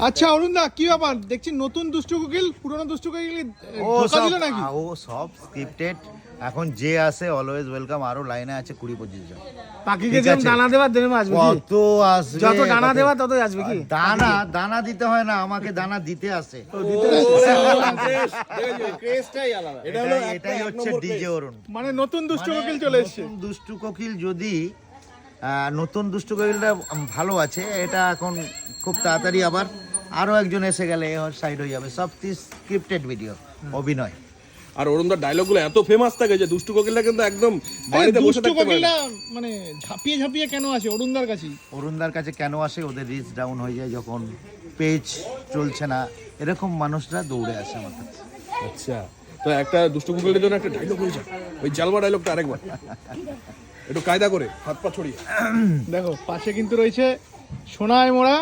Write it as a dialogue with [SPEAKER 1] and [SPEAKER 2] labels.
[SPEAKER 1] আচ্ছা অরুণ দা, কি ব্যাপার দেখছি নতুন দুষ্টু কোকিল পুরনো দুষ্টু কোকিল ধোকা দিল নাকি?
[SPEAKER 2] ও সব স্ক্রিপ্টেড। এখন যে আসে অলওয়েজ ওয়েলকাম। আরো লাইনে আছে 20-25 জন।
[SPEAKER 3] পাখিকে যেমন দানা দেওয়ার দেবে আসবে কি?
[SPEAKER 2] কত আসবে,
[SPEAKER 3] যত দানা দেওয়া ততই আসবে কি?
[SPEAKER 2] দানা দিতে হয় না, আমাকে দানা দিতে আসে। এটাই হচ্ছে ডিজে অরুণ।
[SPEAKER 1] মানে নতুন দুষ্টু কোকিল চলে এসেছে।
[SPEAKER 2] নতুন দুষ্টু কোকিল যদি নতুন দুষ্টু কোকিলটা ভালো আছে, এটা এখন খুব তাড়াতাড়ি আবার আরো একজন এসে গেলে সাইড হয়ে যাবে। সব স্ক্রিপ্টেড ভিডিও, অভিনয়।
[SPEAKER 4] আর অরুণদার ডায়লগগুলো এত ফেমাস থাকে যে দুষ্টু কোকিলটা কিন্তু একদম বাড়িতে বসে
[SPEAKER 1] দুষ্টু
[SPEAKER 4] থাকতে পারে না।
[SPEAKER 1] কোকিলটা মানে ঝাঁপিয়ে ঝাঁপিয়ে কেন আসে অরুণদার কাছে?
[SPEAKER 2] অরুণদার কাছে কেন আসে? ওদের রিচ ডাউন হয়ে যায় যখন পেজ চলছে না, এরকম মানুষরা দৌড়ে আসে আমার কাছে।
[SPEAKER 4] আচ্ছা, তো একটা দুষ্টু কোকিলের জন্য একটা ডায়লগ হয়ে যায়, ওই জালবা ডায়লগটা আরেকবার একটু কায়দা করে হাত পা ছড়িয়ে।
[SPEAKER 1] দেখো পাশে কিন্তু রয়েছে সোনায় মোড়া